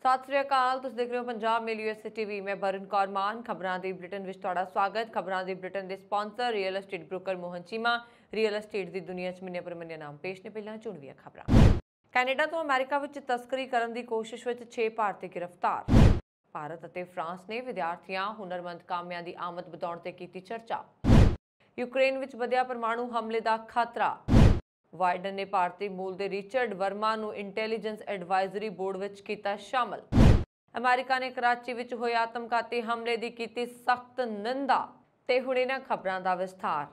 सत श्री अकाल, तुसीं देख रहे हो पंजाब मेल यूएसए टीवी। मैं बरुण कौर मान। खबरां दी बुलेटिन विच तुहाडा स्वागत। खबरां दी बुलेटिन दे sponsor real estate broker Mohan Cheema. Real estate दी दुनिया च मन्ने परमन्ने नाम पेश ने। पहलां चुणवीआं खबरां। कैनेडा तो अमेरिका विच तस्करी करन दी कोशिश विच 6 भारती गिरफ्तार। भारत ਅਤੇ फ्रांस ने विद्यार्थियों हुनरमंद कामिਆਂ ਦੀ आमद ਵਧਾਉਣ ਤੇ ਕੀਤੀ चर्चा। यूक्रेन विच ਵਧਿਆ परमाणु हमले का खतरा। वाइडन ने भारतीय मूल के रिचर्ड वर्मा ਨੂੰ इंटैलीजेंस एडवाइजरी बोर्ड विच कीता शामिल। अमेरिका ने कराची विच होए आतमघाती हमले की कीती सख्त निंदा। ते हुण इन्हां खबरां दा विस्तार।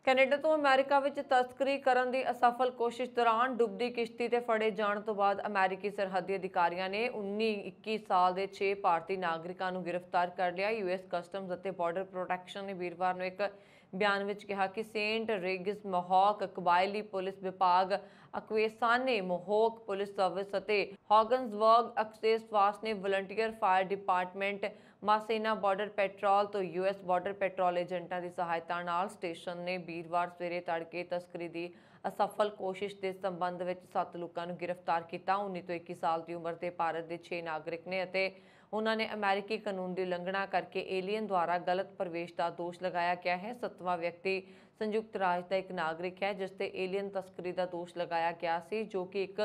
कैनेडा तो अमेरिका विच तस्करी करन दी असफल कोशिश दौरान डुबदी किश्ती ते फड़े जाने तो बाद अमेरिकी सरहदी अधिकारियों ने 19-21 साल के 6 भारतीय नागरिकों को गिरफ्तार कर लिया। यूएस कस्टम्स और बॉर्डर प्रोटैक्शन ने वीरवार को एक बयान में कहा कि सेंट रेगिस मोहॉक कबायली पुलिस विभाग, अक्वेसाने मोहॉक पुलिस सर्विस और हॉगन्सबर्ग एक्सेस ने volunteer fire department, Massena border patrol तो यूएस बॉर्डर पेट्रोल एजेंटों की सहायता नाल स्टेशन ने वीरवार सवेरे तड़के तस्करी की असफल कोशिश के संबंध में 7 लोगों को गिरफ्तार किया। 19 तो 21 साल की उम्र के भारत के 6 नागरिक ने उन्होंने अमेरिकी कानून की उलंघना करके एलियन द्वारा गलत प्रवेश का दोष लगाया गया है। 7वां व्यक्ति संयुक्त राज्य का एक नागरिक है जिसते एलियन तस्करी का दोष लगाया गया सी, जो कि एक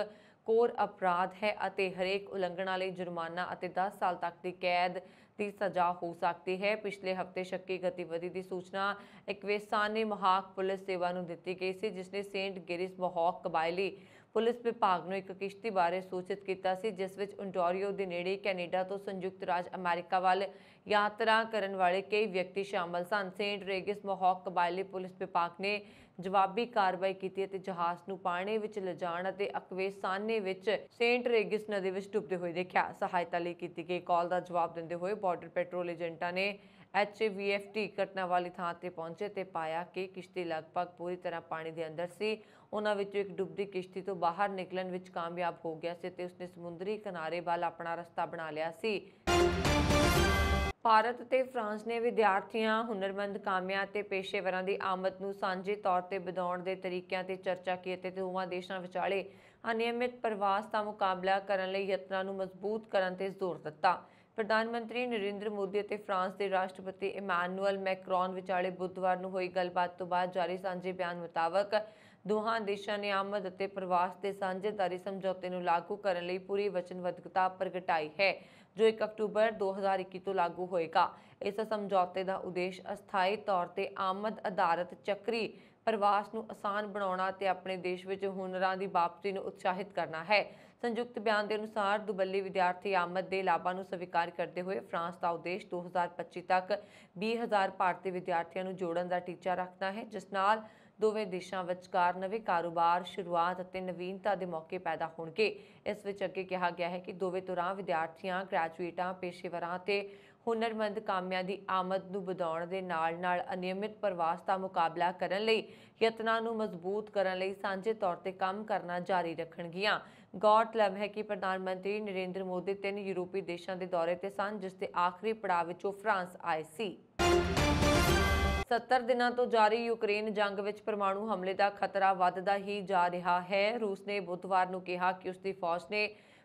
कोर अपराध है और हरेक उलंघना लिए जुर्माना और 10 साल तक की कैद की सज़ा हो सकती है। पिछले हफ्ते शक्की गतिविधि की सूचना एक्वेसाने मोहॉक पुलिस सेवा को दी गई सी, जिसने सेंट गेरिस मोहॉक कबायली पुलिस विभाग को एक किश्ती बारे सूचित किया सी, जिस विच ओंटारियो के नेड़े कैनेडा तो संयुक्त राज्य अमेरिका वाल यात्रा करने वाले कई व्यक्ति शामिल सन। सेंट रेगिस मोहॉक कबायली पुलिस विभाग ने जवाबी कार्रवाई की जहाज को पानी में ले जाने और अक्वेसाने विच सेंट रेगिस नदी में डुबते हुए देखा। सहायता लिए की गई कॉल का जवाब देते हुए बॉर्डर पेट्रोल एजेंटा ने HAVFT घटना वाली थां ते पहुंचे तो पाया कि किश्ती लगभग पूरी तरह पानी के अंदर सी। उन्हां विचों एक डुबदी किश्ती तो बाहर निकलण विच कामयाब हो गया सी ते उसने समुद्री किनारे वाल अपना रस्ता बना लिया सी। भारत ते फ्रांस ने विद्यार्थियों, हुनरमंद कामिਆਂ ਤੇ पेशेवरां ਦੀ आमद ਨੂੰ ਸਾਂਝੇ तौर ਤੇ ਵਧਾਉਣ ਦੇ ਤਰੀਕਿਆਂ ਤੇ ਚਰਚਾ ਕੀਤੀ ਤੇ ਦੋਵਾਂ ਦੇਸ਼ਾਂ ਵਿਚਾਲੇ ਅਨਿਯਮਿਤ ਪ੍ਰਵਾਸ ਦਾ ਮੁਕਾਬਲਾ ਕਰਨ ਲਈ ਯਤਨਾਂ ਨੂੰ ਮਜ਼ਬੂਤ ਕਰਨ ਤੇ ਜ਼ੋਰ ਦਿੱਤਾ। प्रधानमंत्री नरेंद्र मोदी और फ्रांस के राष्ट्रपति इमैनुअल मैक्रॉन विचाले बुधवार को हुई गलबात तो बाद जारी सांझे बयान मुताबक दोहां देशों ने आमद और प्रवास के साझेदारी समझौते को लागू करने लई पूरी वचनबद्धता प्रगटाई है, जो 1 अक्टूबर 2021 तो लागू होएगा। इस समझौते का उद्देश्य अस्थाई तौर पर आमद आधारित चक्री प्रवास को आसान बनाना ते अपने देश में हुनरां की वापसी को उत्साहित करना है। संयुक्त बयान के अनुसार दुबली विद्यार्थी आमद के लाभों को स्वीकार करते हुए फ्रांस का उद्देश्य 2025 तक 20,000 भारतीय विद्यार्थियों को जोड़न का टीचा रखना है, जिस नाल दोवें देशों विचकार नवे कारोबार, शुरुआत और नवीनता के मौके पैदा होणगे। इस विच अगे कहा गया है कि दोवें तरह विद्यार्थियों, ग्रैजुएटां, पेशेवरां ते हुनरमंद कामिਆਂ ਦੀ आमद ਨੂੰ ਵਧਾਉਣ ਦੇ ਨਾਲ-ਨਾਲ ਅਨਿਯਮਿਤ ਪ੍ਰਵਾਸ ਦਾ ਮੁਕਾਬਲਾ ਕਰਨ ਲਈ ਯਤਨਾਂ ਨੂੰ ਮਜ਼ਬੂਤ ਕਰਨ ਲਈ ਸਾਂਝੇ ਤੌਰ ਤੇ ਕੰਮ ਕਰਨਾ ਜਾਰੀ ਰੱਖਣਗੀਆਂ। गौरतलब है कि प्रधानमंत्री नरेंद्र मोदी 3 यूरोपी देशों के दौरे ते सन, जिसके आखिरी पड़ाव विचों फ्रांस आए सी। 70 दिनों तो जारी यूक्रेन जंग विच परमाणु हमले का खतरा वधदा ही जा रहा है। रूस ने बुधवार को कहा कि उसकी फौज ने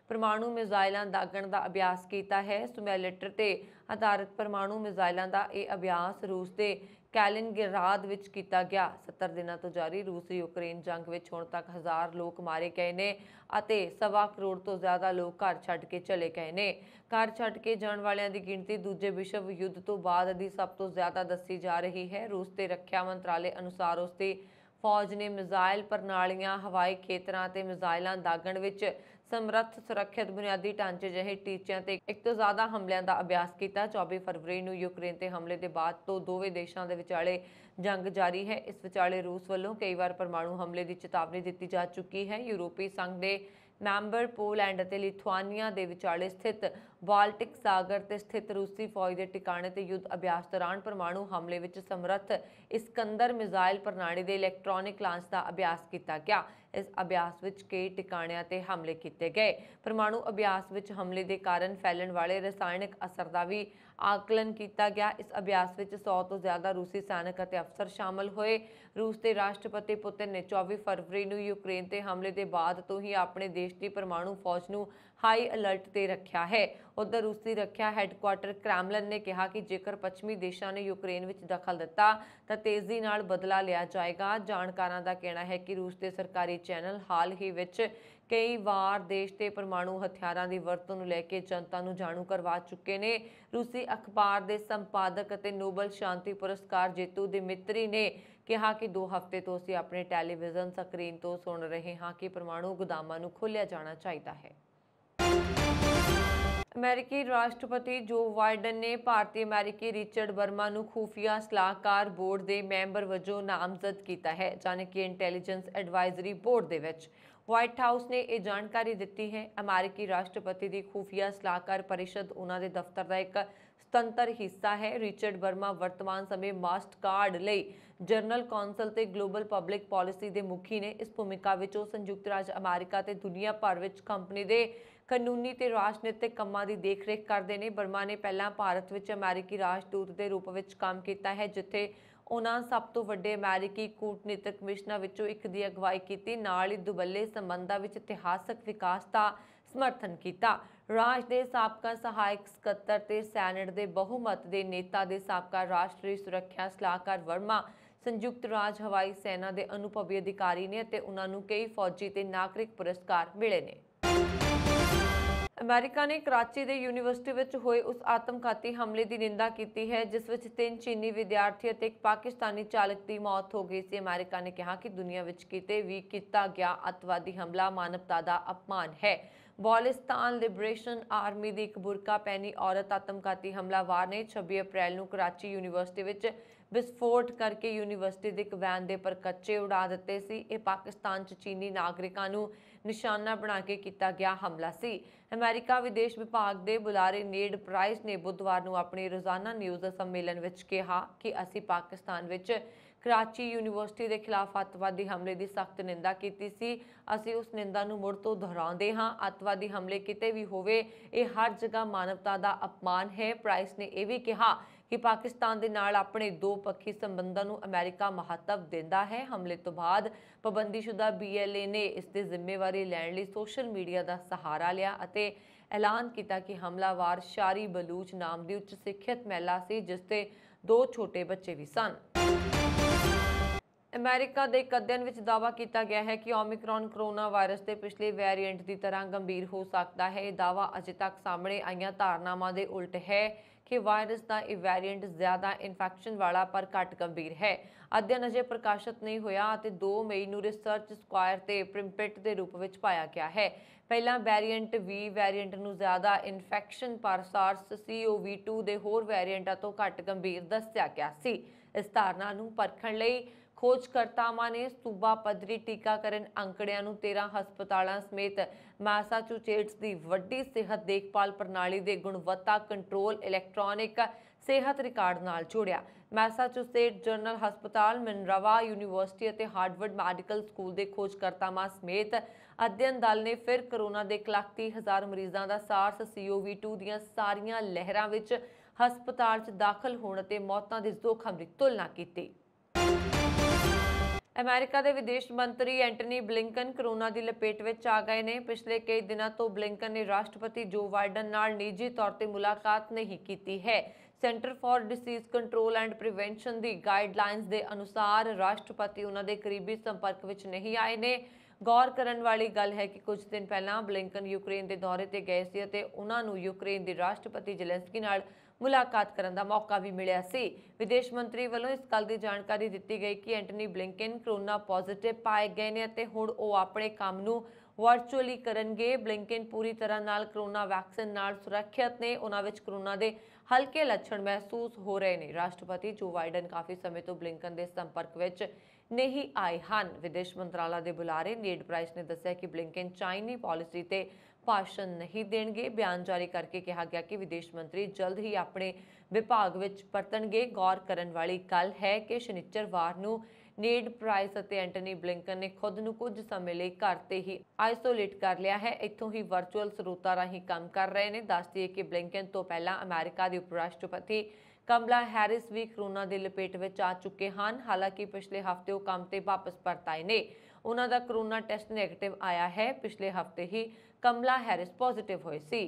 परमाणु मिसाइलों दागण का अभ्यास किया है। सिमुलेटर ते आधारित परमाणु मिसाइलों का यह अभ्यास रूस के कैलिनग्राद विच किया गया। 70 दिनों तो जारी रूसी यूक्रेन जंग विच हुण तक 1000 लोग मारे गए ने ਅਤੇ 1.25 करोड़ तो ज़्यादा लोग घर छड्ड के चले गए ने। घर छड्ड के जाण वालियां दी गिणती दूजे विश्व युद्ध तो बाद दी सब तो ज़्यादा दसी जा रही है। रूस के रक्षा मंत्रालय अनुसार उसकी फौज ने मिसाइल प्रणालियां, हवाई खेतरां ते मिसाइलां दागण विच समर्थ सुरक्षित बुनियादी ढांचे ਜਿਹੇ ਟੀਚਿਆਂ ਤੇ ਇੱਕ ਤੋਂ ਜ਼ਿਆਦਾ ਹਮਲਿਆਂ ਦਾ ਅਭਿਆਸ ਕੀਤਾ। 24 ਫਰਵਰੀ ਨੂੰ यूक्रेन ਤੇ ਹਮਲੇ ਦੇ ਬਾਅਦ ਤੋਂ ਦੋਵੇਂ ਦੇਸ਼ਾਂ ਦੇ ਵਿਚਾਲੇ जंग जारी है। इस विचाले रूस वालों कई बार परमाणु हमले की चेतावनी दी जा चुकी है। यूरोपी संघ के मैंबर पोलैंड और लिथुआनिया के विचाले स्थित बाल्टिक सागर से स्थित रूसी फौज के ठिकाने ते युद्ध अभ्यास दौरान परमाणु हमले में समर्थ इस्कंदर मिसाइल प्रणाली के इलैक्ट्रॉनिक लांच का अभ्यास किया गया। इस अभ्यास में कई ठिकाणियां ते हमले किए गए। परमाणु अभ्यास में हमले के कारण फैलण वाले रसायनिक असर का भी आकलन किया गया। इस अभ्यास में 100 तो ज़्यादा रूसी सैनिक और अफसर शामिल हुए। रूस के राष्ट्रपति पुतिन ने 24 फरवरी ਨੂੰ यूक्रेन ਤੇ हमले के बाद तो ही अपने देश की परमाणु फौज ਨੂੰ हाई अलर्ट ਤੇ ਰੱਖਿਆ है। उधर रूसी रक्षा हैडकुआटर क्रैमलिन ने कहा कि जेकर पश्चिमी देशों ने यूक्रेन ਵਿੱਚ दखल दिता तो तेजी ਨਾਲ बदला लिया जाएगा। जानकारों का कहना है कि रूस के सरकारी चैनल हाल ही ਵਿੱਚ कई बार देश के परमाणु हथियारों की वरतों ਨੂੰ ਲੈ ਕੇ जनता ਨੂੰ ਜਾਣੂ ਕਰਵਾ ਚੁੱਕੇ ਨੇ। रूसी अखबार के संपादक ਅਤੇ नोबल शांति पुरस्कार जेतू दिमित्री ने कहा कि 2 हफ्ते तो ਅਸੀਂ अपने टैलीविजन स्क्रीन तो सुन रहे हाँ कि परमाणु गोदामां ਨੂੰ खोलिया जाना चाहिए है। अमेरिकी राष्ट्रपति जो बाइडन ने भारतीय अमेरिकी रिचर्ड वर्मा ਨੂੰ खुफिया सलाहकार बोर्ड के मैंबर वजों नामजद किया है। जाने कि इंटैलीजेंस एडवाइजरी बोर्ड ਦੇ ਵਿੱਚ व्हाइट हाउस ने यह जानकारी दी है। अमेरिकी राष्ट्रपति की खुफिया सलाहकार परिषद उन्होंने दफ्तर का एक सुतंत्र हिस्सा है। रिचर्ड वर्मा वर्तमान समय मास्ट कार्ड ਲਈ जरनल कौंसल ਤੇ ग्लोबल पब्लिक पॉलिसी के मुखी ने। इस भूमिका ਵਿੱਚ ਉਹ संयुक्त राज्य अमेरिका ਤੇ दुनिया भर ਵਿੱਚ कंपनी के कानूनी ਤੇ राजनीतिक ਕੰਮਾਂ ਦੀ देख-रेख करते हैं। वर्मा ने पहला भारत ਵਿੱਚ अमेरिकी राजदूत के रूप में काम किया है, जिथे उन्होंने सब तो वड्डे अमेरिकी कूटनीतिक मिशनां विचों एक की अगवाई की। नाल ही दुबल्ले संबंधां विच इतिहासक विकास का समर्थन किया। राज के साबका सहायक सकत्तर ते सैनेट के बहुमत के नेता के साबका राष्ट्रीय सुरक्षा सलाहकार वर्मा संयुक्त राज हवाई सेना के अनुभवी अधिकारी ने ते उन्होंने कई फौजी ते नागरिक पुरस्कार मिले ने। अमेरिका ने कराची के यूनीवर्सिटी में हुए उस आत्मघाती हमले की निंदा की है जिस विच 3 चीनी विद्यार्थी और एक पाकिस्तानी चालक की मौत हो गई सी। अमेरिका ने कहा कि दुनिया में किते भी किया गया अतवादी हमला मानवता का अपमान है। बालिस्तान लिबरेशन आर्मी की एक बुरका पहनी औरत आत्मघाती हमलावार ने 26 अप्रैल को कराची यूनीवर्सिटी में विस्फोट करके यूनीवर्सिटी की एक वैन के परकच्चे उड़ा दिते सी। यह पाकिस्तान च चीनी नागरिकों को निशाना बना के किया गया हमला सी। अमेरिका विदेश विभाग के बुलारे नेड प्राइस ने बुधवार को अपने रोजाना न्यूज़ सम्मेलन में कहा कि असी पाकिस्तान विच कराची यूनीवर्सिटी के खिलाफ अतवादी हमले की सख्त निंदा की सी। असी उस निंदा नूं मुड़ तो दोहराउंदे हां। अतवादी हमले किते भी होवे यह हर जगह मानवता का अपमान है। प्राइस ने यह भी कहा कि पाकिस्तान के नाल अपने दो पक्षी संबंधों को अमेरिका महत्व देता है। हमले तो बाद पाबंदीशुदा BLA ने इसकी जिम्मेवारी लैण लई सोशल मीडिया का सहारा लिया और ऐलान किया कि हमलावार शारी बलूच नाम की उच्च सिक्खियत महिला सी जिसते 2 छोटे बच्चे भी सन। अमेरिका के एक अध्ययन में दावा किया गया है कि ओमिक्रॉन कोरोना वायरस के पिछले वेरिएंट की तरह गंभीर हो सकता है। यह दावा अजे तक सामने आईयां धारनावां के उल्ट है कि वायरस का यह वेरिएंट ज्यादा इन्फैक्शन वाला पर घट गंभीर है। अध्ययन अजे प्रकाशित नहीं होया और 2 मई को रिसर्च स्क्वायर ते प्रिंपिट के रूप में पाया गया है। पहला वेरिएंट वेरिएंट को ज्यादा इन्फैक्शन पर SARS-CoV-2 के होर वेरिएंटा तो घट गंभीर दस्या गया सी। इस धारणा को परखण लई खोजकर्तावां ने सूबा पद्धरी टीकाकरण अंकड़ियां नूं 13 हस्पतालों समेत मैसाचुसेट्स की वड्डी सेहत देखभाल प्रणाली के गुणवत्ता कंट्रोल इलैक्ट्रॉनिक सेहत रिकॉर्ड नाल जोड़िया। मैसाचुसेट जनरल हस्पताल, मिनरवा यूनीवर्सिटी और हार्वर्ड मैडिकल स्कूल के खोजकर्तावां समेत अध्ययन दल ने फिर कोरोना के 1,30,000 मरीजों का SARS-CoV-2 दी सारियां लहरां विच हस्पताल च दाखल होने ते मौतां दे जोखम की तुलना की। अमेरिका के विदेश मंत्री एंटनी ब्लिंकन कोरोना की लपेट में आ गए ने। पिछले कई दिनों तो ब्लिंकन ने राष्ट्रपति जो बाइडन नाल निजी तौर पर मुलाकात नहीं की है। Centre for disease control and prevention की गाइडलाइनस के अनुसार राष्ट्रपति उन्होंने करीबी संपर्क में नहीं आए ने। गौर करने वाली गल है कि कुछ दिन पहला ब्लिंकन यूक्रेन के दौरे पर गए सी ते उन्होंने यूक्रेन के राष्ट्रपति जेलेंस्की नाल मुलाकात करने का मौका भी मिलिया सी। विदेश मंत्री वालों इस गल की जानकारी दी गई कि एंटनी ब्लिंकन कोरोना पॉजिटिव पाए गए ने ते हुण वो अपने काम नूं वर्चुअली करनगे। ब्लिंकन पूरी तरह नाल कोरोना वैक्सीन नाल सुरक्षित ने। उन्हां विच कोरोना के हल्के लक्षण महसूस हो रहे हैं। राष्ट्रपति जो बाइडन काफ़ी समय तो ब्लिंकन के संपर्क में नहीं आए हैं। विदेश मंत्रालय के बुलारे नेड प्राइस ने दस्सिया कि ब्लिंकन चाइनी पॉलिसी ते भाषण नहीं देंगे। बयान जारी करके कहा गया कि विदेश मंत्री जल्द ही अपने विभाग में परतणगे। गौर करने वाली गल है कि शनिचरवार नूं नेड प्राइस और एंटनी ब्लिंकन ने खुद नूं कुछ समय लिए घर ते ही आइसोलेट कर लिया है। इत्थों ही वर्चुअल स्रोतां राहीं काम कर रहे हैं। दस दिए कि ब्लिंकन तो पहला अमेरिका के उप राष्ट्रपति ਕਮਲਾ ਹੈਰਿਸ ਵੀ ਕੋਰੋਨਾ ਦੀ ਲਪੇਟ ਵਿੱਚ ਆ ਚੁੱਕੇ ਹਨ। ਹਾਲਾਂਕਿ ਪਿਛਲੇ ਹਫ਼ਤੇ ਉਹ ਕੰਮ ਤੇ ਵਾਪਸ ਪਰਤ ਆਏ ਨੇ। ਉਹਨਾਂ ਦਾ ਕੋਰੋਨਾ ਟੈਸਟ ਨੈਗੇਟਿਵ ਆਇਆ ਹੈ। ਪਿਛਲੇ ਹਫ਼ਤੇ ਹੀ ਕਮਲਾ ਹੈਰਿਸ ਪੋਜ਼ਿਟਿਵ ਹੋਏ ਸੀ।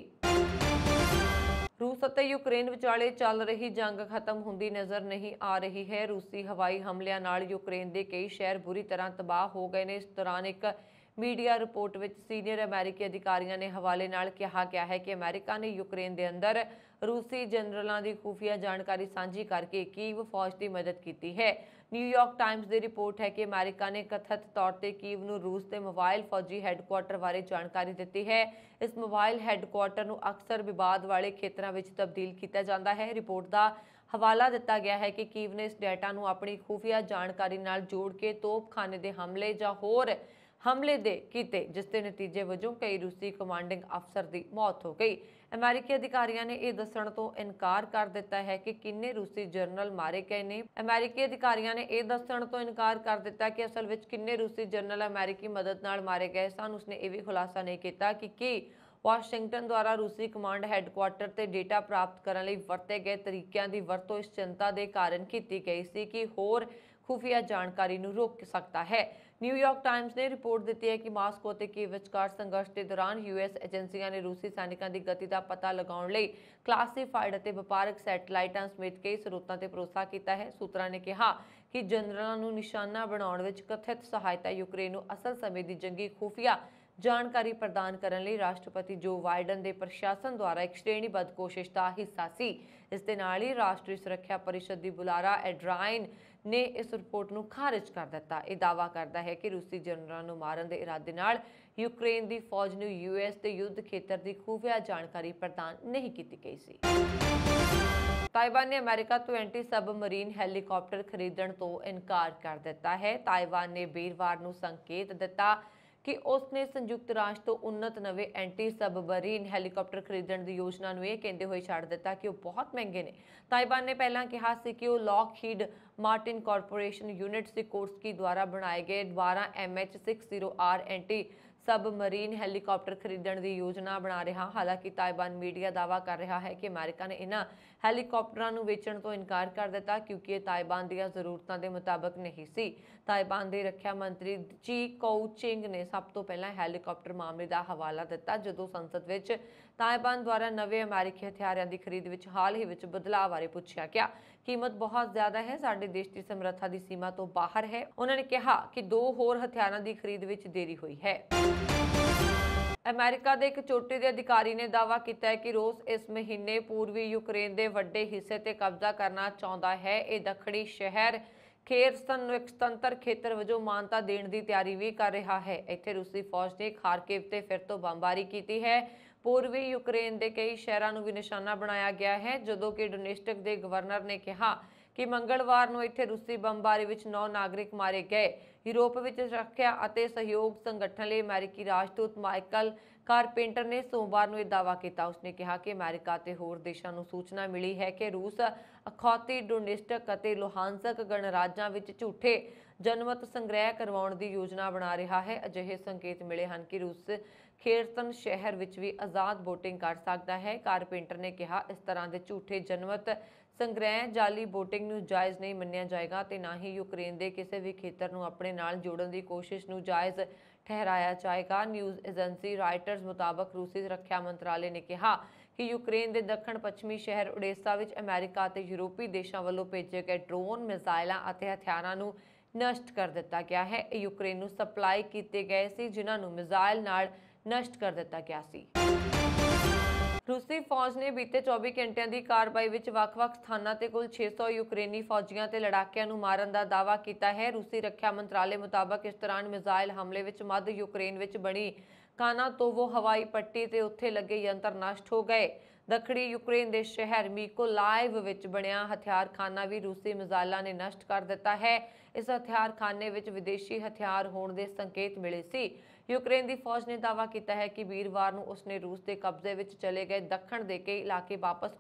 रूस ਅਤੇ ਯੂਕਰੇਨ ਵਿਚਾਲੇ ਚੱਲ ਰਹੀ ਜੰਗ ਖਤਮ ਹੁੰਦੀ ਨਜ਼ਰ ਨਹੀਂ ਆ ਰਹੀ ਹੈ। ਰੂਸੀ ਹਵਾਈ ਹਮਲਿਆਂ ਨਾਲ ਯੂਕਰੇਨ ਦੇ ਕਈ ਸ਼ਹਿਰ ਬੁਰੀ ਤਰ੍ਹਾਂ ਤਬਾਹ ਹੋ ਗਏ ਨੇ। ਇਸ ਦੌਰਾਨ ਇੱਕ ਮੀਡੀਆ ਰਿਪੋਰਟ ਵਿੱਚ ਸੀਨੀਅਰ ਅਮਰੀਕੀ ਅਧਿਕਾਰੀਆਂ ਨੇ ਹਵਾਲੇ ਨਾਲ ਕਿਹਾ ਗਿਆ ਹੈ ਕਿ ਅਮਰੀਕਾ ਨੇ ਯੂਕਰੇਨ ਦੇ ਅੰਦਰ ਰੂਸੀ ਜਨਰਲਾਂ ਦੀ ਖੁਫੀਆ ਜਾਣਕਾਰੀ ਸਾਂਝੀ ਕਰਕੇ ਕੀਵ ਫੌਜ ਦੀ ਮਦਦ ਕੀਤੀ ਹੈ। ਨਿਊਯਾਰਕ ਟਾਈਮਜ਼ ਦੀ ਰਿਪੋਰਟ ਹੈ ਕਿ ਅਮਰੀਕਾ ਨੇ ਕਥਿਤ ਤੌਰ ਤੇ ਕੀਵ ਨੂੰ ਰੂਸ ਦੇ ਮੋਬਾਈਲ ਫੌਜੀ ਹੈੱਡਕੁਆਰਟਰ ਬਾਰੇ ਜਾਣਕਾਰੀ ਦਿੱਤੀ ਹੈ। ਇਸ ਮੋਬਾਈਲ ਹੈੱਡਕੁਆਰਟਰ ਨੂੰ ਅਕਸਰ ਵਿਵਾਦ ਵਾਲੇ ਖੇਤਰਾਂ ਵਿੱਚ ਤਬਦੀਲ ਕੀਤਾ ਜਾਂਦਾ ਹੈ। ਰਿਪੋਰਟ ਦਾ ਹਵਾਲਾ ਦਿੱਤਾ ਗਿਆ ਹੈ ਕਿ ਕੀਵ ਨੇ ਇਸ ਡੇਟਾ ਨੂੰ ਆਪਣੀ ਖੁਫੀਆ ਜਾਣਕਾਰੀ ਨਾਲ ਜੋੜ ਕੇ ਤੋਪਖਾਨੇ ਦੇ ਹਮਲੇ ਜਾਂ ਹੋਰ ਹਮਲੇ ਦੇ ਕੀਤੇ, ਜਿਸ ਦੇ ਨਤੀਜੇ ਵਜੋਂ ਕਈ ਰੂਸੀ ਕਮਾਂਡਿੰਗ ਅਫਸਰ ਦੀ ਮੌਤ ਹੋ ਗਈ। ਅਮਰੀਕੀ ਅਧਿਕਾਰੀਆਂ ਨੇ ਇਹ ਦੱਸਣ ਤੋਂ ਇਨਕਾਰ ਕਰ ਦਿੱਤਾ ਹੈ ਕਿ ਕਿੰਨੇ ਰੂਸੀ ਜਨਰਲ ਮਾਰੇ ਗਏ ਨੇ। ਅਮਰੀਕੀ ਅਧਿਕਾਰੀਆਂ ਨੇ ਇਹ ਦੱਸਣ ਤੋਂ ਇਨਕਾਰ ਕਰ ਦਿੱਤਾ ਕਿ ਅਸਲ ਵਿੱਚ ਕਿੰਨੇ ਰੂਸੀ ਜਨਰਲ ਅਮਰੀਕੀ ਮਦਦ ਨਾਲ ਮਾਰੇ ਗਏ ਸਨ। ਉਸਨੇ ਇਹ ਵੀ ਖੁਲਾਸਾ ਨਹੀਂ ਕੀਤਾ ਕਿ ਵਾਸ਼ਿੰਗਟਨ ਦੁਆਰਾ ਰੂਸੀ ਕਮਾਂਡ ਹੈੱਡਕੁਆਰਟਰ ਤੇ ਡੇਟਾ ਪ੍ਰਾਪਤ ਕਰਨ ਲਈ ਵਰਤੇ ਗਏ ਤਰੀਕਿਆਂ ਦੀ ਵਰਤੋਂ ਇਸ ਚਿੰਤਾ ਦੇ ਕਾਰਨ ਕੀਤੀ ਗਈ ਸੀ ਕਿ ਹੋਰ ਖੁਫੀਆ ਜਾਣਕਾਰੀ ਨੂੰ ਰੋਕ ਸਕਦਾ ਹੈ। ਨਿਊਯਾਰਕ ਟਾਈਮਜ਼ ਨੇ ਰਿਪੋਰਟ ਦਿੱਤੀ ਹੈ ਕਿ ਮਾਸਕੋ ਅਤੇ ਕੀਵ ਵਿਚਕਾਰ ਸੰਘਰਸ਼ ਦੇ ਦੌਰਾਨ ਯੂਐਸ ਏਜੰਸੀਆਂ ਨੇ ਰੂਸੀ ਸੈਨਿਕਾਂ ਦੀ ਗਤੀ ਦਾ ਪਤਾ ਲਗਾਉਣ ਲਈ ਕਲਾਸੀਫਾਈਡ ਅਤੇ ਵਪਾਰਕ ਸੈਟੇਲਾਈਟਾਂ ਸਮੇਤ ਕਈ ਸਰੋਤਾਂ ਤੇ ਭਰੋਸਾ ਕੀਤਾ ਹੈ। ਸੂਤਰਾਂ ਨੇ ਕਿਹਾ ਕਿ ਜਨਰਲਾਂ ਨੂੰ ਨਿਸ਼ਾਨਾ ਬਣਾਉਣ ਵਿੱਚ ਕਥਿਤ ਸਹਾਇਤਾ ਯੂਕਰੇਨ ਨੂੰ ਅਸਲ ਸਮੇਂ ਦੀ ਜੰਗੀ ਖੁਫੀਆ ਜਾਣਕਾਰੀ ਪ੍ਰਦਾਨ ਕਰਨ ਲਈ ਰਾਸ਼ਟਰਪਤੀ ਜੋ ਬਾਈਡਨ ਦੇ ਪ੍ਰਸ਼ਾਸਨ ਦੁਆਰਾ ਇੱਕ ਸ਼੍ਰੇਣੀਬੱਧ ਕੋਸ਼ਿਸ਼ ਦਾ ਹਿੱਸਾ ਸੀ। ਇਸ ਦੇ ਨਾਲ ਹੀ ਰਾਸ਼ਟਰੀ ਸੁਰੱਖਿਆ ਪਰਿਸ਼ਦ ਦੀ ਬੁਲਾਰਾ ਐਡਰਾਈਨ ਨੇ ਇਸ ਰਿਪੋਰਟ ਨੂੰ ਖਾਰਜ ਕਰ ਦਿੱਤਾ। ਇਹ ਦਾਅਵਾ ਕਰਦਾ ਹੈ ਕਿ ਰੂਸੀ ਜਨਰਲਾਂ ਨੂੰ ਮਾਰਨ ਦੇ ਇਰਾਦੇ ਨਾਲ ਯੂਕਰੇਨ ਦੀ ਫੌਜ ਨੂੰ ਯੂਐਸ ਦੇ ਯੁੱਧ ਖੇਤਰ ਦੀ ਖੁਫੀਆ ਜਾਣਕਾਰੀ ਪ੍ਰਦਾਨ ਨਹੀਂ ਕੀਤੀ ਗਈ ਸੀ। ਤਾਇਵਾਨ ਨੇ ਅਮਰੀਕਾ ਤੋਂ ਐਂਟੀ ਸਬਮਰੀਨ ਹੈਲੀਕਾਪਟਰ ਖਰੀਦਣ ਤੋਂ ਇਨਕਾਰ ਕਰ ਦਿੱਤਾ ਹੈ। ਤਾਇਵਾਨ ਨੇ ਵੀਰਵਾਰ ਨੂੰ ਸੰਕੇਤ ਦਿੱਤਾ ਕਿ ਉਸਨੇ ਸੰਯੁਕਤ ਰਾਸ਼ਟਰ ਤੋਂ ਉન્નਤ ਨਵੇਂ ਐਂਟੀ ਸਬਮਰੀਨ ਹੈਲੀਕਾਪਟਰ ਖਰੀਦਣ ਦੀ ਯੋਜਨਾ ਨੂੰ ਇਹ ਕਹਿੰਦੇ ਹੋਏ ਛੱਡ ਦਿੱਤਾ ਕਿ ਉਹ ਬਹੁਤ ਮਹਿੰਗੇ ਨੇ। ਤਾਇਵਾਨ ਨੇ ਪਹਿਲਾਂ ਕਿਹਾ ਸੀ ਕਿ ਉਹ ਲੌਕਹੀਡ ਮਾਰਟਿਨ ਕਾਰਪੋਰੇਸ਼ਨ ਯੂਨਿਟ ਸਿਕੋਰਸਕੀ ਦੁਆਰਾ ਬਣਾਏ ਗਏ 12 MH-60R ਐਂਟੀ सबमरीन ਹੈਲੀਕਾਪਟਰ ਖਰੀਦਣ ਦੀ ਯੋਜਨਾ ਬਣਾ ਰਿਹਾ। ਹਾਲਾਂਕਿ ਤਾਇਵਾਨ ਮੀਡੀਆ ਦਾਅਵਾ ਕਰ ਰਿਹਾ ਹੈ ਕਿ ਅਮਰੀਕਾ ਨੇ ਇਹਨਾਂ ਹੈਲੀਕਾਪਟਰਾਂ ਨੂੰ ਵੇਚਣ ਤੋਂ ਇਨਕਾਰ ਕਰ ਦਿੱਤਾ ਕਿਉਂਕਿ ਇਹ ਤਾਇਵਾਨ ਦੀਆਂ ਜ਼ਰੂਰਤਾਂ ਦੇ ਮੁਤਾਬਕ ਨਹੀਂ ਸੀ। ਤਾਇਵਾਨ ਦੇ ਰੱਖਿਆ ਮੰਤਰੀ ਚੀ ਕੋਊ ਚਿੰਗ ਨੇ ਸਭ ਤੋਂ ਪਹਿਲਾਂ ਹੈਲੀਕਾਪਟਰ ਮਾਮਲੇ ਦਾ ਹਵਾਲਾ ਦਿੱਤਾ ਜਦੋਂ ਸੰਸਦ ਵਿੱਚ ਤਾਇਵਾਨ ਦੁਆਰਾ ਨਵੇਂ ਅਮਰੀਕੀ ਹਥਿਆਰਾਂ ਦੀ ਖਰੀਦ ਵਿੱਚ ਹਾਲ ਹੀ ਵਿੱਚ ਬਦਲਾਅ ਬਾਰੇ ਪੁੱਛਿਆ ਗਿਆ। ਕੀਮਤ ਬਹੁਤ ਜ਼ਿਆਦਾ ਹੈ, ਸਾਡੇ ਦੇਸ਼ ਦੀ ਸਮਰੱਥਾ ਦੀ ਸੀਮਾ ਤੋਂ ਬਾਹਰ ਹੈ। ਉਹਨਾਂ ਨੇ ਕਿਹਾ ਕਿ 2 ਹੋਰ ਹਥਿਆਰਾਂ ਦੀ ਖਰੀਦ ਵਿੱਚ ਦੇਰੀ ਹੋਈ ਹੈ। ਅਮਰੀਕਾ ਦੇ ਇੱਕ ਚੋਟੀ ਦੇ ਅਧਿਕਾਰੀ ਨੇ ਦਾਅਵਾ ਕੀਤਾ ਹੈ ਕਿ ਰੂਸ ਇਸ ਮਹੀਨੇ ਪੂਰਬੀ ਯੂਕਰੇਨ ਦੇ ਵੱਡੇ ਹਿੱਸੇ ਤੇ ਕਬਜ਼ਾ ਕਰਨਾ ਚਾਹੁੰਦਾ ਹੈ। ਇਹ ਦੱਖਣੀ ਸ਼ਹਿਰ ਖੇਰਸਨ ਨੂੰ ਇੱਕ ਸੁਤੰਤਰ ਖੇਤਰ ਵਜੋਂ ਮਾਨਤਾ ਦੇਣ ਦੀ ਤਿਆਰੀ ਵੀ ਕਰ ਰਿਹਾ ਹੈ। ਇੱਥੇ ਰੂਸੀ ਫੌਜ ਨੇ ਖਾਰਕਿਵ ਤੇ ਫਿਰ ਤੋਂ ਬੰਬਾਰੀ ਕੀਤੀ ਹੈ। ਪੂਰਬੀ ਯੂਕਰੇਨ ਦੇ ਕਈ ਸ਼ਹਿਰਾਂ ਨੂੰ ਵੀ ਨਿਸ਼ਾਨਾ ਬਣਾਇਆ ਗਿਆ ਹੈ, ਜਦੋਂ ਕਿ ਡੋਨੇਸਟਕ ਦੇ ਗਵਰਨਰ ਨੇ ਕਿਹਾ ਕਿ ਮੰਗਲਵਾਰ ਨੂੰ ਇੱਥੇ ਰੂਸੀ ਬੰਬਾਰੀ ਵਿੱਚ 9 ਨਾਗਰਿਕ ਮਾਰੇ ਗਏ। ਯੂਰਪ ਵਿੱਚ ਰੱਖਿਆ ਅਤੇ ਸਹਿਯੋਗ ਸੰਗਠਨ ਲਈ ਅਮਰੀਕੀ ਰਾਜਦੂਤ ਮਾਈਕਲ ਕਾਰਪੈਂਟਰ ਨੇ ਸੋਮਵਾਰ ਨੂੰ ਇਹ ਦਾਅਵਾ ਕੀਤਾ। ਉਸਨੇ ਕਿਹਾ ਕਿ ਅਮਰੀਕਾ ਅਤੇ ਹੋਰ ਦੇਸ਼ਾਂ ਨੂੰ ਸੂਚਨਾ ਮਿਲੀ ਹੈ ਕਿ ਰੂਸ ਅਖੌਤੀ ਡੋਨੇਸਟਕ ਅਤੇ ਲੁਹਾਨਸਕ ਗਣਰਾਜਾਂ ਵਿੱਚ ਝੂਠੇ ਜਨਮਤ ਸੰਗ੍ਰਹਿ ਕਰਵਾਉਣ ਦੀ ਯੋਜਨਾ ਬਣਾ ਰਿਹਾ ਹੈ। ਅਜਿਹੇ ਸੰਕੇਤ ਮਿਲੇ ਹਨ ਕਿ ਰੂਸ ਖੇਰਸਨ ਸ਼ਹਿਰ ਵਿੱਚ ਵੀ ਆਜ਼ਾਦ ਵੋਟਿੰਗ ਕਰ ਸਕਦਾ ਹੈ। ਕਾਰਪੈਂਟਰ ਨੇ ਕਿਹਾ ਇਸ ਤਰ੍ਹਾਂ ਦੇ ਝੂਠੇ ਜਨਮਤ ਸੰਗ੍ਰਹਿ ਜਾਲੀ ਵੋਟਿੰਗ ਨੂੰ ਜਾਇਜ਼ ਨਹੀਂ ਮੰਨਿਆ ਜਾਏਗਾ ਤੇ ਨਾ ਹੀ ਯੂਕਰੇਨ ਦੇ ਕਿਸੇ ਵੀ ਖੇਤਰ ਨੂੰ ਆਪਣੇ ਨਾਲ ਜੋੜਨ ਦੀ ਕੋਸ਼ਿਸ਼ ਨੂੰ ਜਾਇਜ਼ ਠਹਿਰਾਇਆ ਜਾਏਗਾ। ਨਿਊਜ਼ ਏਜੰਸੀ ਰਾਇਟਰਸ ਮੁਤਾਬਕ ਰੂਸੀ ਰੱਖਿਆ ਮੰਤਰਾਲੇ ਨੇ ਕਿਹਾ ਕਿ ਯੂਕਰੇਨ ਦੇ ਦੱਖਣ ਪੱਛਮੀ ਸ਼ਹਿਰ ਓਡੇਸਾ ਵਿੱਚ ਅਮਰੀਕਾ ਅਤੇ ਯੂਰਪੀ ਦੇਸ਼ਾਂ ਵੱਲੋਂ ਭੇਜੇ ਗਏ ਡਰੋਨ, ਮਿਜ਼ਾਈਲਾਂ ਅਤੇ ਹਥਿਆਰਾਂ ਨੂੰ ਨਸ਼ਟ ਕਰ ਦਿੱਤਾ ਗਿਆ ਹੈ। ਇਹ ਯੂਕਰੇਨ ਨੂੰ ਸਪਲਾਈ ਕੀਤੇ ਗਏ ਸੀ, ਜਿਨ੍ਹਾਂ ਨੂੰ ਮਿਜ਼ਾਈਲ ਨਾਲ ਨਸ਼ਟ ਕਰ ਦਿੱਤਾ ਗਿਆ ਸੀ। ਰੂਸੀ ਫੌਜ ਨੇ ਬੀਤੇ 24 ਘੰਟਿਆਂ ਦੀ ਕਾਰਵਾਈ ਵਿੱਚ ਵੱਖ-ਵੱਖ ਸਥਾਨਾਂ ਤੇ ਕੁੱਲ 600 ਯੂਕਰੇਨੀ ਫੌਜੀਆਂ ਤੇ ਲੜਾਕਿਆਂ ਨੂੰ ਮਾਰਨ ਦਾ ਦਾਅਵਾ ਕੀਤਾ ਹੈ। ਰੂਸੀ ਰੱਖਿਆ ਮੰਤਰਾਲੇ ਮੁਤਾਬਕ ਇਸ ਦੌਰਾਨ ਮਿਜ਼ਾਈਲ ਹਮਲੇ ਵਿੱਚ ਮੱਧ ਯੂਕਰੇਨ ਵਿੱਚ ਬਣੀ ਕਾਨਾਤੋਵੋ ਹਵਾਈ ਪੱਟੀ ਤੇ ਉੱਥੇ ਲੱਗੇ ਯੰਤਰ ਨਸ਼ਟ ਹੋ ਗਏ। ਦੱਖਣੀ ਯੂਕਰੇਨ ਦੇ ਸ਼ਹਿਰ ਮੀਕੋਲਾਈਵ ਵਿੱਚ ਬਣਿਆ ਹਥਿਆਰਖਾਨਾ ਵੀ ਰੂਸੀ ਮਿਜ਼ਾਈਲਾਂ ਨੇ ਨਸ਼ਟ ਕਰ ਦਿੱਤਾ ਹੈ। ਇਸ ਹਥਿਆਰਖਾਨੇ ਵਿੱਚ ਵਿਦੇਸ਼ੀ ਹਥਿਆਰ ਹੋਣ ਦੇ ਸੰਕੇਤ ਮਿਲੇ ਸੀ। ਯੂਕਰੇਨ ਦੀ ਫੌਜ ਨੇ ਦਾਅਵਾ ਕੀਤਾ ਹੈ ਕਿ ਵੀਰਵਾਰ ਨੂੰ ਉਸਨੇ ਰੂਸ ਦੇ ਕਬਜ਼ੇ ਵਿੱਚ ਚਲੇ ਗਏ ਦੱਖਣ ਦੇ ਕਈ ਇਲਾਕੇ ਵਾਪਸ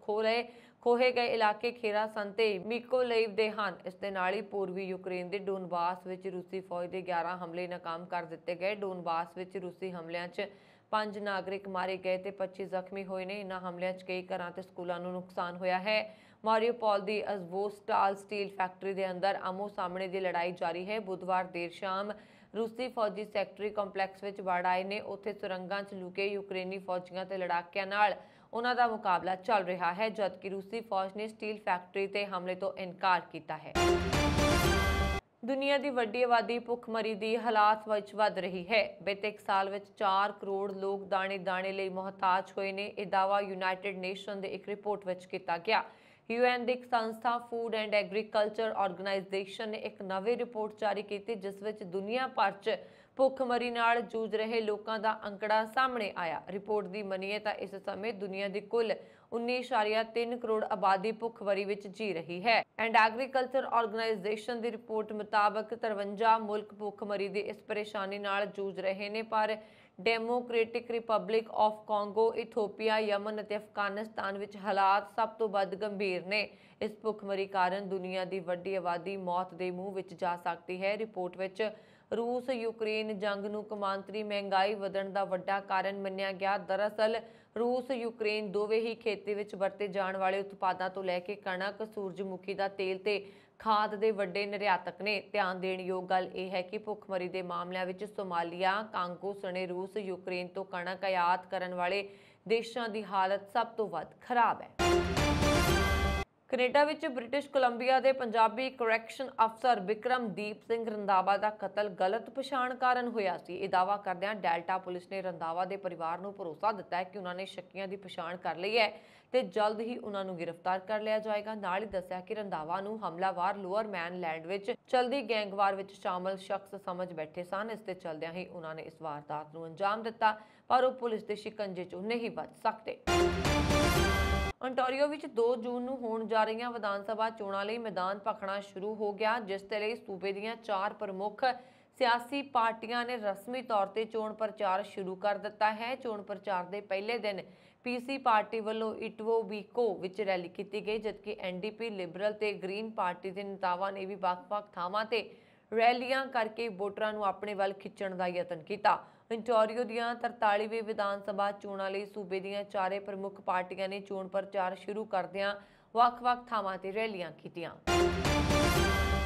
ਖੋਹੇ ਗਏ ਇਲਾਕੇ ਖੇਰਾਸਨ ਤੇ ਮੀਕੋਲਾਈਵ ਦੇ ਹਨ। ਇਸ ਦੇ ਨਾਲ ਹੀ ਪੂਰਬੀ ਯੂਕਰੇਨ ਦੇ ਡੋਨਬਾਸ ਵਿੱਚ ਰੂਸੀ ਫੌਜ ਦੇ 11 ਹਮਲੇ ਨਾਕਾਮ ਕਰ ਦਿੱਤੇ ਗਏ। ਡੋਨਬਾਸ ਵਿੱਚ ਰੂਸੀ ਹਮਲਿਆਂ 'ਚ 5 ਨਾਗਰਿਕ ਮਾਰੇ ਗਏ ਤੇ 25 ਜ਼ਖਮੀ ਹੋਏ ਨੇ। ਇਨ੍ਹਾਂ ਹਮਲਿਆਂ 'ਚ ਕਈ ਘਰਾਂ ਤੇ ਸਕੂਲਾਂ ਨੂੰ ਨੁਕਸਾਨ ਹੋਇਆ ਹੈ। ਮਾਰੀਓਪੋਲ ਦੀ ਅਜ਼ਵੋਸਟਾਲ ਸਟੀਲ ਫੈਕਟਰੀ ਦੇ ਅੰਦਰ ਆਮੋ ਸਾਹਮਣੇ ਦੀ ਲੜਾਈ ਜਾਰੀ ਹੈ। ਬੁੱਧਵਾਰ ਦੇਰ ਸ਼ਾਮ रूसी फौजी सैक्टरी ਕੰਪਲੈਕਸ ਵਿੱਚ ਵੜ ਆਏ ਨੇ। ਉੱਥੇ ਸੁਰੰਗਾਂ 'ਚ ਲੁਕੇ ਯੂਕਰੇਨੀ ਫੌਜੀਆਂ ਤੇ ਲੜਾਕਿਆਂ ਨਾਲ ਉਹਨਾਂ ਦਾ ਮੁਕਾਬਲਾ ਚੱਲ ਰਿਹਾ ਹੈ, ਜਦਕਿ ਰੂਸੀ ਫੌਜ ਨੇ ਸਟੀਲ ਫੈਕਟਰੀ ਤੇ ਹਮਲੇ ਤੋਂ ਇਨਕਾਰ ਕੀਤਾ ਹੈ। ਦੁਨੀਆ ਦੀ ਵੱਡੀ ਆਬਾਦੀ ਭੁੱਖਮਰੀ ਦੀ ਹਾਲਾਤ ਵਿੱਚ ਵੱਧ ਰਹੀ ਹੈ। ਬੀਤੇ ਇੱਕ ਸਾਲ ਵਿੱਚ 4 ਕਰੋੜ ਲੋਕ ਦਾਣੇ ਲਈ ਮੁਹਤਾਜ ਹੋਏ ਨੇ। ਇਹ ਦਾਅਵਾ ਯੂਨਾਈਟਿਡ ਨੇਸ਼ਨ ਦੇ ਇੱਕ ਰਿਪੋਰਟ ਵਿੱਚ ਕੀਤਾ ਗਿਆ। UN ਦੀ ਇੱਕ ਸੰਸਥਾ ਫੂਡ ਐਂਡ ਐਗਰੀਕਲਚਰ ਆਰਗੇਨਾਈਜੇਸ਼ਨ ਨੇ ਇੱਕ ਨਵੀਂ ਰਿਪੋਰਟ ਜਾਰੀ ਕੀਤੀ, ਜਿਸ ਵਿੱਚ ਦੁਨੀਆ ਭਰ 'ਚ ਭੁੱਖਮਰੀ ਨਾਲ ਜੂਝ ਰਹੇ ਲੋਕਾਂ ਦਾ ਅੰਕੜਾ ਸਾਹਮਣੇ ਆਇਆ। ਰਿਪੋਰਟ ਦੀ ਮੰਨੀਏ ਤਾਂ ਇਸ ਸਮੇਂ ਦੁਨੀਆ ਦੀ ਕੁੱਲ 19.3 ਕਰੋੜ ਆਬਾਦੀ ਭੁੱਖਮਰੀ ਵਿੱਚ ਜੀ ਰਹੀ ਹੈ। And agriculture organisation the report ਮੁਤਾਬਕ 53 ਮੁਲਕ ਭੁੱਖਮਰੀ ਦੀ ਇਸ ਪਰੇਸ਼ਾਨੀ ਨਾਲ ਜੂਝ ਰਹੇ ਨੇ, ਪਰ democratic republic of Congo, Ethiopia, Yemen ਅਤੇ ਅਫਗਾਨਿਸਤਾਨ ਵਿੱਚ ਹਾਲਾਤ ਸਭ ਤੋਂ ਵੱਧ ਗੰਭੀਰ ਨੇ। ਇਸ ਭੁੱਖਮਰੀ ਕਾਰਨ ਦੁਨੀਆ ਦੀ ਵੱਡੀ ਆਬਾਦੀ ਮੌਤ ਦੇ ਮੂੰਹ ਵਿੱਚ ਜਾ ਸਕਦੀ ਹੈ। ਰਿਪੋਰਟ ਵਿੱਚ रूस यूक्रेन जंग ਨੂੰ ਕੌਮਾਂਤਰੀ ਮਹਿੰਗਾਈ ਵਧਣ ਦਾ ਵੱਡਾ ਕਾਰਨ ਮੰਨਿਆ ਗਿਆ। ਦਰਅਸਲ रूस यूक्रेन ਦੋਵੇਂ ਹੀ ਖੇਤੀ ਵਿੱਚ ਵਰਤੇ ਜਾਣ ਵਾਲੇ ਉਤਪਾਦਾਂ ਤੋਂ ਲੈ ਕੇ ਕਣਕ, ਸੂਰਜਮੁਖੀ ਦਾ ਤੇਲ ਤੇ ਖਾਦ ਦੇ ਵੱਡੇ ਨਿਰਯਾਤਕ ਨੇ। ਧਿਆਨ ਦੇਣ ਯੋਗ ਗੱਲ ਇਹ ਹੈ ਕਿ ਭੁੱਖਮਰੀ ਦੇ ਮਾਮਲਿਆਂ ਵਿੱਚ ਸੋਮਾਲੀਆ, ਕਾਂਗੋ ਸਣੇ रूस यूक्रेन ਤੋਂ ਕਣਕ ਆਯਾਤ ਕਰਨ ਵਾਲੇ ਦੇਸ਼ਾਂ ਦੀ ਹਾਲਤ ਸਭ ਤੋਂ ਵੱਧ ਖਰਾਬ ਹੈ। ਕੈਨੇਡਾ ਵਿੱਚ ਬ੍ਰਿਟਿਸ਼ ਕੋਲੰਬੀਆ ਦੇ ਪੰਜਾਬੀ ਕਰੈਕਸ਼ਨ ਅਫਸਰ ਬਿਕਰਮਦੀਪ ਸਿੰਘ ਰੰਧਾਵਾ ਦਾ ਕਤਲ ਗਲਤ ਪਛਾਣ ਕਾਰਨ ਹੋਇਆ ਸੀ। ਇਹ ਦਾਅਵਾ ਕਰਦਿਆਂ ਡੈਲਟਾ ਪੁਲਿਸ ਨੇ ਰੰਧਾਵਾ ਦੇ ਪਰਿਵਾਰ ਨੂੰ ਭਰੋਸਾ ਦਿੱਤਾ ਹੈ ਕਿ ਉਹਨਾਂ ਨੇ ਸ਼ੱਕੀਆਂ ਦੀ ਪਛਾਣ ਕਰ ਲਈ ਹੈ ਤੇ ਜਲਦ ਹੀ ਉਹਨਾਂ ਨੂੰ ਗ੍ਰਿਫਤਾਰ ਕਰ ਲਿਆ ਜਾਏਗਾ। ਨਾਲ ਹੀ ਦੱਸਿਆ ਕਿ ਰੰਧਾਵਾ ਨੂੰ ਹਮਲਾਵਰ ਲੋਅਰ ਮੈਨਲੈਂਡ ਵਿੱਚ ਚਲਦੀ ਗੈਂਗਵਾਰ ਵਿੱਚ ਸ਼ਾਮਲ ਸ਼ਖਸ ਸਮਝ ਬੈਠੇ ਸਨ। ਇਸ ਤੇ ਚਲਦਿਆਂ ਹੀ ਉਹਨਾਂ ਨੇ ਇਸ ਵਾਰਦਾਤ ਨੂੰ ਅੰਜਾਮ ਦਿੱਤਾ, ਪਰ ਉਹ ਪੁਲਿਸ ਦੇ ਸ਼ਿਕੰਜੇ 'ਚੋਂ ਨਹੀਂ ਬਚ ਸਕਦੇ। ओंटारियो ਵਿੱਚ 2 ਜੂਨ ਨੂੰ ਹੋਣ ਜਾ ਰਹੀਆਂ ਵਿਧਾਨ ਸਭਾ ਚੋਣਾਂ ਲਈ ਮੈਦਾਨ ਭਖਣਾ ਸ਼ੁਰੂ ਹੋ ਗਿਆ, ਜਿਸ ਦੇ ਲਈ ਸੂਬੇ ਦੀਆਂ 4 ਪ੍ਰਮੁੱਖ ਸਿਆਸੀ ਪਾਰਟੀਆਂ ਨੇ ਰਸਮੀ ਤੌਰ ਤੇ ਚੋਣ ਪ੍ਰਚਾਰ ਸ਼ੁਰੂ ਕਰ ਦਿੱਤਾ ਹੈ। ਚੋਣ ਪ੍ਰਚਾਰ ਦੇ ਪਹਿਲੇ ਦਿਨ ਪੀਸੀ ਪਾਰਟੀ ਵੱਲੋਂ ਇਟਵੋਬੀਕੋ ਵਿੱਚ ਰੈਲੀ ਕੀਤੀ ਗਈ, ਜਦਕਿ ਐਨਡੀਪੀ, ਲਿਬਰਲ ਤੇ ਗ੍ਰੀਨ ਪਾਰਟੀ ਦੇ ਨੇਤਾਵਾਂ ਨੇ ਵੀ ਵੱਖ-ਵੱਖ ਥਾਵਾਂ ਤੇ ਰੈਲੀਆਂ ਕਰਕੇ ਵੋਟਰਾਂ ਨੂੰ ਆਪਣੇ ਵੱਲ ਖਿੱਚਣ ਦਾ ਯਤਨ ਕੀਤਾ। ओंटारियो ਦੀਆਂ 43वीं ਵਿਧਾਨ ਸਭਾ ਚੋਣਾਂ ਲਈ ਸੂਬੇ ਦੀਆਂ 4 ਪ੍ਰਮੁੱਖ ਪਾਰਟੀਆਂ ਨੇ ਚੋਣ ਪ੍ਰਚਾਰ ਸ਼ੁਰੂ ਕਰਦਿਆਂ ਵੱਖ-ਵੱਖ ਥਾਵਾਂ ਤੇ ਰੈਲੀਆਂ ਕੀਤੀਆਂ।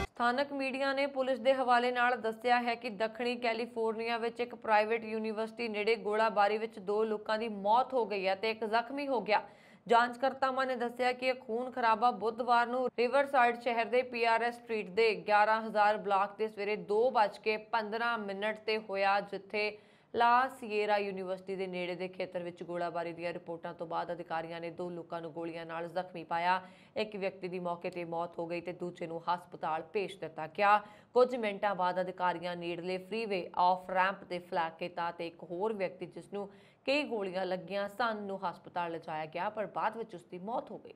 ਸਥਾਨਕ ਮੀਡੀਆ ਨੇ ਪੁਲਿਸ ਦੇ ਹਵਾਲੇ ਨਾਲ ਦੱਸਿਆ ਹੈ ਕਿ ਦੱਖਣੀ ਕੈਲੀਫੋਰਨੀਆ ਵਿੱਚ ਇੱਕ ਪ੍ਰਾਈਵੇਟ ਯੂਨੀਵਰਸਿਟੀ ਨੇੜੇ ਗੋਲਾਬਾਰੀ ਵਿੱਚ 2 ਲੋਕਾਂ ਦੀ ਮੌਤ ਹੋ ਗਈ ਹੈ ਤੇ ਇੱਕ ਜ਼ਖਮੀ ਹੋ ਗਿਆ। ਜਾਂਚਕਰਤਾਵਾਂ ਨੇ ਦੱਸਿਆ ਕਿ ਇਹ ਖੂਨ ਖਰਾਬਾ ਬੁੱਧਵਾਰ ਨੂੰ ਰਿਵਰਸਾਈਡ ਸ਼ਹਿਰ ਦੇ PRS ਸਟਰੀਟ ਦੇ 11000 ਬਲਾਕ ਦੇ ਸਵੇਰੇ 2:15 ਤੇ ਹੋਇਆ, ਜਿੱਥੇ ਲਾ ਸੀਏਰਾ ਯੂਨੀਵਰਸਿਟੀ ਦੇ ਨੇੜੇ ਦੇ ਖੇਤਰ ਵਿੱਚ ਗੋਲਾਬਾਰੀ ਦੀਆਂ ਰਿਪੋਰਟਾਂ ਤੋਂ ਬਾਅਦ ਅਧਿਕਾਰੀਆਂ ਨੇ 2 ਲੋਕਾਂ ਨੂੰ ਗੋਲੀਆਂ ਨਾਲ ਜ਼ਖਮੀ ਪਾਇਆ। ਇੱਕ ਵਿਅਕਤੀ ਦੀ ਮੌਕੇ ਤੇ ਮੌਤ ਹੋ ਗਈ ਤੇ ਦੂਜੇ ਨੂੰ ਹਸਪਤਾਲ ਭੇਜ ਦਿੱਤਾ ਗਿਆ। ਕੁਝ ਮਿੰਟਾਂ ਬਾਅਦ ਅਧਿਕਾਰੀਆਂ ਨੇੜਲੇ ਫ੍ਰੀਵੇ ਆਫ ਰੈਂਪ ਤੇ ਫਲੈਗ ਕੀਤਾ ਤੇ ਇੱਕ ਹੋਰ ਵਿਅਕਤੀ ਜਿਸ ਨੂੰ ਕਈ ਗੋਲੀਆਂ ਲੱਗੀਆਂ ਸਨ ਨੂੰ ਹਸਪਤਾਲ ਲਿਜਾਇਆ ਗਿਆ, ਪਰ ਬਾਅਦ ਵਿੱਚ ਉਸ ਦੀ ਮੌਤ ਹੋ ਗਈ।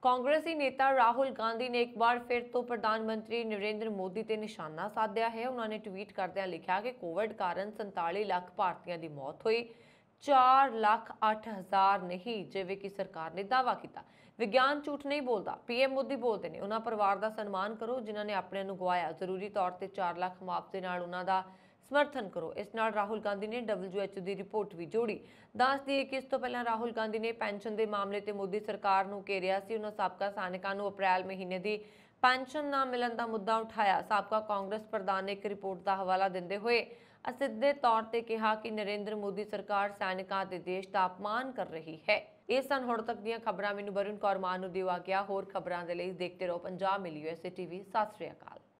ਕਾਂਗਰਸੀ ਨੇਤਾ ਰਾਹੁਲ ਗਾਂਧੀ ਨੇ ਇੱਕ ਵਾਰ ਫਿਰ ਤੋਂ ਪ੍ਰਧਾਨ ਮੰਤਰੀ ਨਰਿੰਦਰ ਮੋਦੀ ਤੇ ਨਿਸ਼ਾਨਾ ਸਾਧਿਆ ਹੈ। ਉਹਨਾਂ ਨੇ ਟਵੀਟ ਕਰਦਿਆਂ ਲਿਖਿਆ ਕਿ ਕੋਵਿਡ ਕਾਰਨ 47 ਲੱਖ ਭਾਰਤੀਆਂ ਦੀ ਮੌਤ ਹੋਈ, 4,08,000 ਨਹੀਂ ਜਿਵੇਂ ਕਿ ਸਰਕਾਰ ਨੇ ਦਾਅਵਾ ਕੀਤਾ। ਵਿਗਿਆਨ ਝੂਠ ਨਹੀਂ ਬੋਲਦਾ, PM ਮੋਦੀ ਬੋਲਦੇ ਨੇ। ਉਹਨਾਂ ਪਰਿਵਾਰ ਦਾ ਸਨਮਾਨ ਕਰੋ ਜਿਨ੍ਹਾਂ ਨੇ ਆਪਣਿਆਂ ਨੂੰ ਗਵਾਇਆ। ਜ਼ਰੂਰੀ ਤੌਰ ਤੇ 4 ਲੱਖ ਮੁਆਵਜ਼ੇ ਨਾਲ ਉਹਨਾਂ ਦਾ ਸਮਰਥਨ ਕਰੋ। ਇਸ ਨਾਲ ਰਾਹੁਲ ਗਾਂਧੀ ਨੇ WHO ਦੀ ਰਿਪੋਰਟ ਵੀ ਜੋੜੀ। ਦੱਸ ਦਈਏ ਕਿ ਇਸ ਤੋਂ ਪਹਿਲਾਂ ਰਾਹੁਲ ਗਾਂਧੀ ਨੇ ਪੈਨਸ਼ਨ ਦੇ ਮਾਮਲੇ ਤੇ ਮੋਦੀ ਸਰਕਾਰ ਨੂੰ ਘੇਰਿਆ ਸੀ। ਉਹਨਾਂ ਸਾਬਕਾ ਸੈਨਿਕਾਂ ਨੂੰ ਅਪ੍ਰੈਲ ਮਹੀਨੇ ਦੀ ਪੈਨਸ਼ਨ ਨਾ ਮਿਲਣ ਦਾ ਮੁੱਦਾ ਉਠਾਇਆ। ਸਾਬਕਾ ਕਾਂਗਰਸ ਪ੍ਰਧਾਨ ਨੇ ਇੱਕ ਰਿਪੋਰਟ ਦਾ ਹਵਾਲਾ ਦਿੰਦੇ ਹੋਏ ਅਸਿੱਧੇ ਤੌਰ ਤੇ ਕਿਹਾ ਕਿ ਨਰਿੰਦਰ ਮੋਦੀ ਸਰਕਾਰ ਸੈਨਿਕਾਂ ਤੇ ਦੇਸ਼ ਦਾ ਅਪਮਾਨ ਕਰ ਰਹੀ ਹੈ। ਇਹ ਸਨ ਹੁਣ ਤੱਕ ਦੀਆਂ ਖਬਰਾਂ। ਮੈਨੂੰ ਵਰੁਣ ਕੌਰ ਮਾਨ ਨੂੰ ਦਿਓ ਆ ਗਿਆ। ਹੋਰ ਖਬਰਾਂ ਦੇ ਲਈ ਦੇਖਦੇ ਰਹੋ ਪੰਜਾਬ ਮਿਲੀ USA TV। ਸਤਿ ਸ਼੍ਰੀ ਅਕਾਲ।